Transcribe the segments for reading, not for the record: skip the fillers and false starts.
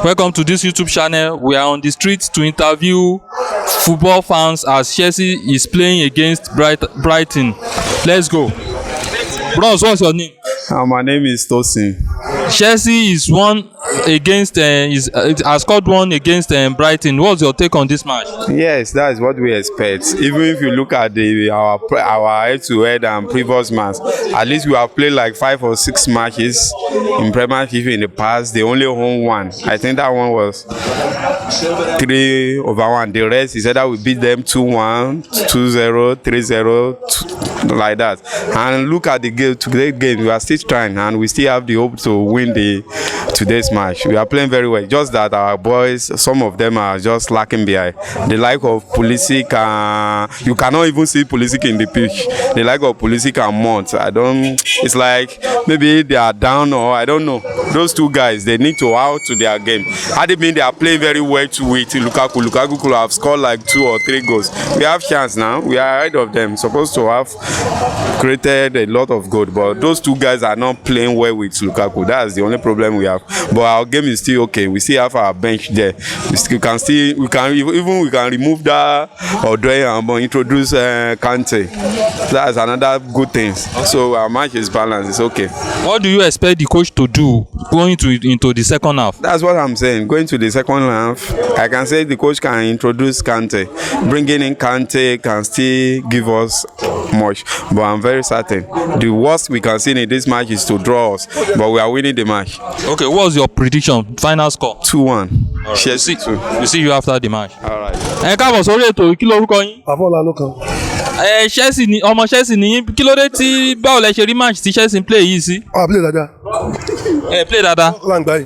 Welcome to this YouTube channel. We are on the street to interview football fans as Chelsea is playing against Brighton. Let's go. Bros, what's your name? My name is Tosin. Chelsea is one against has scored one against Brighton. What's your take on this match? Yes, that is what we expect. Even if you look at our head-to-head and previous match, at least we have played like 5 or 6 matches in Premiership in the past. They only won one. I think that one was 3-1. The rest is either we beat them 2-1, 2-0, 3-0, like that. And look at the game. Today's game, we are still trying, and we still have the hope to win today's match. We are playing very well. Just that our boys, some of them are just lacking behind. The like of Pulisic, you cannot even see Pulisic in the pitch. The like of Pulisic and Mount, it's like maybe they are down, or I don't know. Those two guys, they need to out to their game. Had it been they are playing very well to with Lukaku. Lukaku could have scored like 2 or 3 goals. We have chance now. We are ahead of them. Supposed to have created a lot of goals, but those two guys are not playing well with Lukaku. That's the only problem we have. But our game is still okay. We still have our bench there. We can remove that Odoi and introduce Kante. That's another good thing. So our match is balanced. It's okay. What do you expect the coach to do going into the second half? That's what I'm saying. Going to the second half, I can say the coach can introduce Kante. Bringing in Kante can still give us much, but I'm very certain the worst we can see in this match is to draw us, but we are winning the match. Okay, what's your prediction? Final score? 2-1. Right. Chelsea 2. We'll see you after the match. All right. Káàbọ̀ sórí ètò, kí lorúkọ yín? Àfọlànú kan. Chelsea ni ọmọ Chelsea ni kí ló dé tí báwo lẹ ṣe rí match tí Chelsea play yìí sí? Play dáadáa. Play dáadáa. Láǹgbá yìí.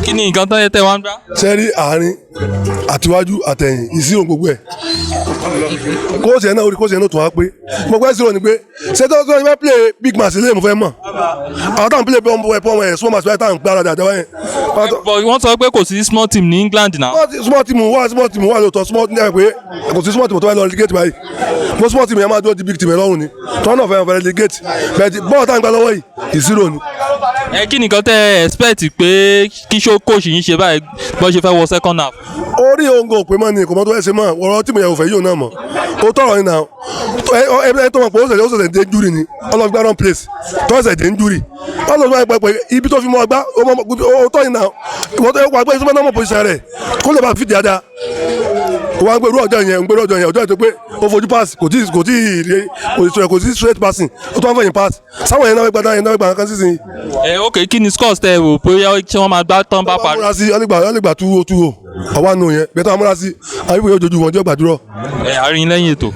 Kí ni nǹkan tán yẹ tẹ́ wá ń gbá? Sẹ́rí àárín àtiwájú àtẹ̀yìn ìṣirò gbogbo ẹ̀. Kóòsì ẹ̀ náà tún wá pé. Mo gbẹ́ sírò ni pé ṣé tó ń fẹ́ play big match lé mo fẹ́ mọ̀. Àwọn táwọn play pọ́n small match táwọn gbára dáadáa yẹn. But wọ́n sọ pé kò sí small team ní England náà. Small team wà lóòótọ́ small team ẹ̀ pé kò sí small team tó wà lọ relegate báyìí. Mo small team yẹn máa dúró di big team ẹ̀ lọ́rùn ni. Tọ́nà fẹ́ relegate. Bẹ́ẹ̀ bọ́ọ̀ táwọn gbá lọ́wọ́ yìí ìṣirò ni. Kí nìkan tẹ́ expect pé kí coach yín ṣe báyìí bọ́ ṣe fẹ́ wọ second half? Orí òǹgò pé mọ́ ni kò mọ́ tó ẹ̀ ṣe mọ́ ọ̀rọ̀ tí mo yẹ òfẹ́ yóò náà mọ̀ ó tọrọ ní náà ẹ tó mọ̀ pé ó ṣẹ̀ṣẹ̀ dé júrì ni ọlọ́gbà run place tó ṣẹ̀ṣẹ̀ dé júrì ọlọ́gbà pẹ̀pẹ̀ ibi tó fi mọ́ ọgbà ó tọ́ ní náà ìwọ́n tó yẹ wà pé ìṣúná náà mọ̀ pòṣìṣẹ́ rẹ̀ kó lè bá fi dáadáa wọ́n á gbèrú ọjọ́ yẹn ọjọ́ tó pé ó fojú pass kò sí straight passing ó tó wá fẹ̀yìn pass sáwọn yẹn náà gbà kan sísìn. Ok, kí ni scores tẹ wò pé ṣé wọ́n máa gbá tán bá parí? ọlọ́gbà 2-0 ọwọ́ àánú yẹn bẹ́ẹ̀ tó amúra sí àbíkú yóò jojú wọn jẹ́ gbàdúrọ̀. Àárín lẹ́yìn ètò.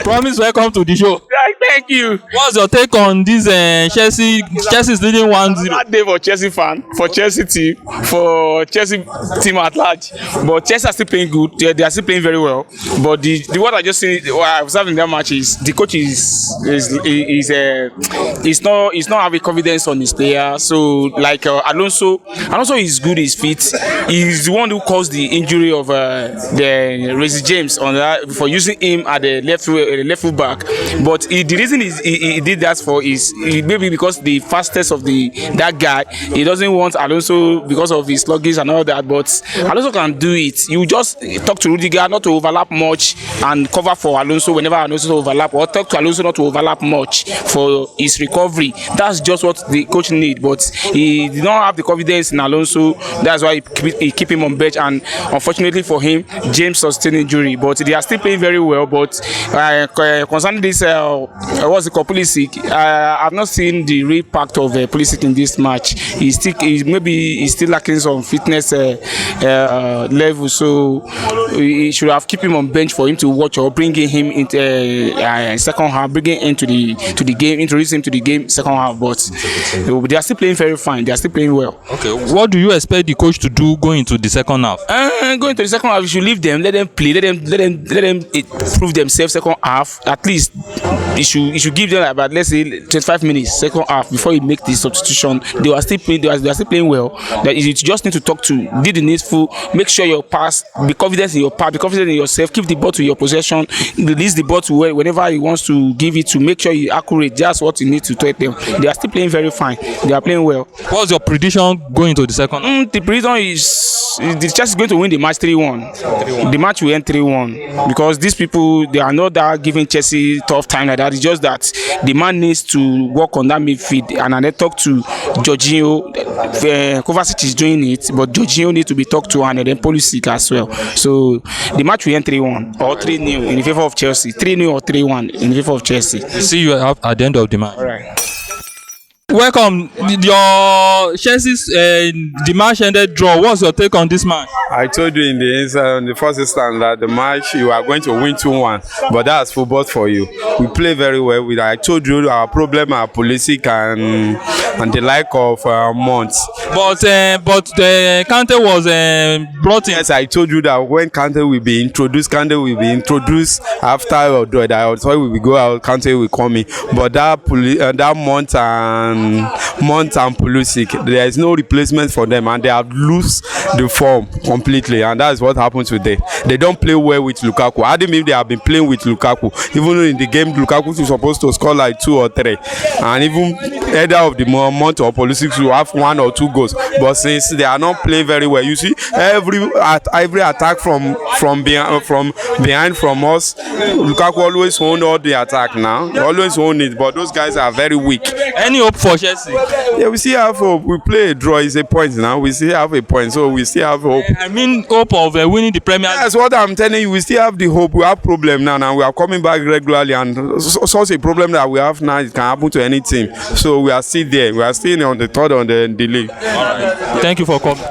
Promise, welcome to the show. Thank you. What's your take on this Chelsea's leading 1-0? Bad day for Chelsea fan, for Chelsea team, for Chelsea team at large. But Chelsea are still playing good. They are still playing very well. But the what I just see, what I observed in that match is the coach is not having confidence on his player. So like Alonso is good. He's fit. He's the one who caused the injury of the Reece James on that for using him at the left full back. But the reason he did that for is maybe because the fastest of that guy, he doesn't want Alonso because of his sluggish and all that. But Alonso can do it. You just talk to Rudiger not to overlap much and cover for Alonso whenever Alonso overlap, or talk to Alonso not to overlap much for his recovery. That's just what the coach need. But he did not have the confidence in Alonso. That's why he keep him on bench. And unfortunately for him, James sustained injury. But they are still playing very well. But concerning this, what's the Pulisic? I've not seen the real impact of Pulisic in this match. He's still lacking some fitness level. So we should have kept him on bench for him to watch, or bringing him into second half, bringing him to the game, introduce him to the game second half. But they are still playing very fine. They are still playing well. Okay, what do you expect the coach to do going into the second half? Going to the second half, you should leave them, let them play, let them prove themselves second half. At least you should give them about, let's say, 25 minutes second half before you make the substitution. They are still playing. They are still playing well. That you just need to talk to, do the needful, make sure your pass, be confident in your pass, be confident in yourself, keep the ball to your possession, release the ball to whenever he wants to give it, to make sure you're accurate. That's what you need to tell them. They are still playing very fine. They are playing well. What's your prediction going into the second? The prediction is the Chelsea is going to win the match 3-1. The match will end 3-1 because these people, they are not that giving Chelsea tough time like that. It's just that the man needs to work on that midfield, and I talk to Jorginho. Kovacic is doing it, but Jorginho needs to be talked to, and then Pulisic as well. So the match will end 3-1 or 3-0 in favor of Chelsea. 3-0 or 3-1 in favor of Chelsea. See you at the end of the match. All right. Welcome. Your Chelsea's the match ended draw. What's your take on this match? I told you in the first instance that the match you are going to win 2-1, but that's football for you. We play very well. I told you our problem are Pulisic and the like of months. But Kante was brought in. Yes, I told you that when Kante will be introduced after Odoi. I thought we will go out, Kante will come in. But that Mount and Pulisic, there is no replacement for them, and they have lost the form completely, and that is what happened today. They don't play well with Lukaku. I didn't mean they have been playing with Lukaku. Even in the game, Lukaku is supposed to score like 2 or 3, and even either of the Mount or Pulisic will have 1 or 2 goals. But since they are not playing very well, you see every attack from behind from us, Lukaku always own all the attack now. Always own it, but those guys are very weak. Any hope for Chelsea? Yeah, we still have hope. We play a draw, is a point now. We still have a point, so we still have hope. I mean, hope of winning the Premier League. That's what I'm telling you. We still have the hope. We have problem now. Now we are coming back regularly, and such a problem that we have now, it can happen to any team. So we are still there. We are still on the third on the league. All right. Thank you for coming.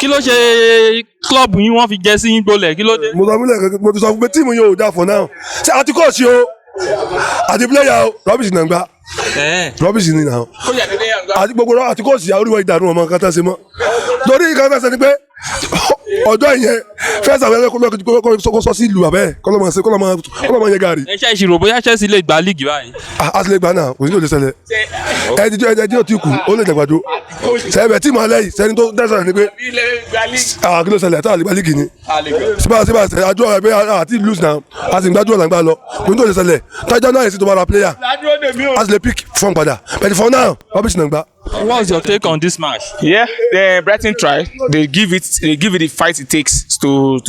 Kí ló ṣe club yín wọ́n fi jẹ́ sí yín gbolẹ̀ kí ló dé? mo ti sọ fún pé tíìmù yóò dà for now ṣe àti coach o àti player o rubbish náà gbá rubbish ni náà àti gbogbo àti coach yà oríwọ̀ ìdàrú ọmọ kan tá ṣe mọ́ torí kan tá ṣe ni pé ọjọ́ ìyẹn fẹ́ẹ́ sàwọn ẹgbẹ́ kó sọ sí ìlú àbẹ́ kọ́lọ́mọ yẹ gàrí. ẹ ṣe ìṣirò bóyá Chelsea lè gba league báyìí. a ti lè gbà náà kò sí ní òde ṣẹlẹ̀ ẹdí ò tí kù ó lè dàgbàdo sẹ́yìn tí màá lẹ́yìn sẹ́ni tó dẹ́sẹ̀ ni pé kí ló ṣẹlẹ̀ tá a lè gba league ni síbáṣíbá àjọ ẹgbẹ́ àti lose now a sì ń gbájú ọ̀nà gbá lọ kò ní òde ṣẹlẹ̀ tájọ́ náà yẹn sì tó bá ra player a sì lè pick fún padà but for now rubbish náà gbá. What's your take on this match? Yeah, Brighton try. They give it the fight it takes to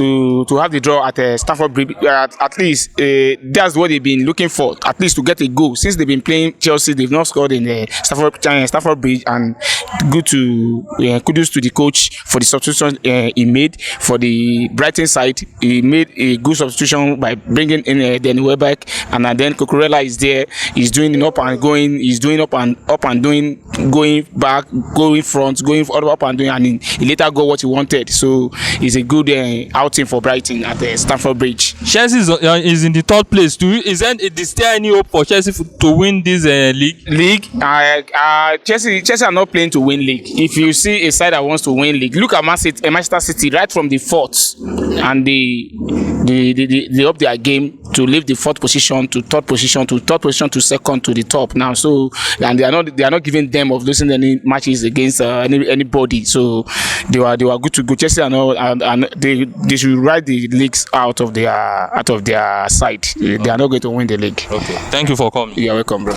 have the draw at Stamford Bridge. At least that's what they've been looking for. At least to get a goal. Since they've been playing Chelsea, they've not scored in Stamford Bridge. And kudos to the coach for the substitution he made for the Brighton side. He made a good substitution by bringing in Danny Welbeck, and then Cucurella is there. He's doing it up and going. He's doing up and doing. Going back, going front, going up and doing, and he later got what he wanted. So it's a good outing for Brighton at the Stamford Bridge. Chelsea is in the 3rd place. Is there any hope for Chelsea to win this league? Chelsea are not playing to win league. If you see a side that wants to win league, look at Manchester City right from the 4th, and they up their game to leave the 4th position to 3rd position to 3rd position to 2nd to the top now. So and they are not giving them of losing any matches against anybody. So they were good to go. Chelsea and they should ride the leagues out of their side. They are not going to win the league. Okay. Thank you for coming. You're welcome, bro.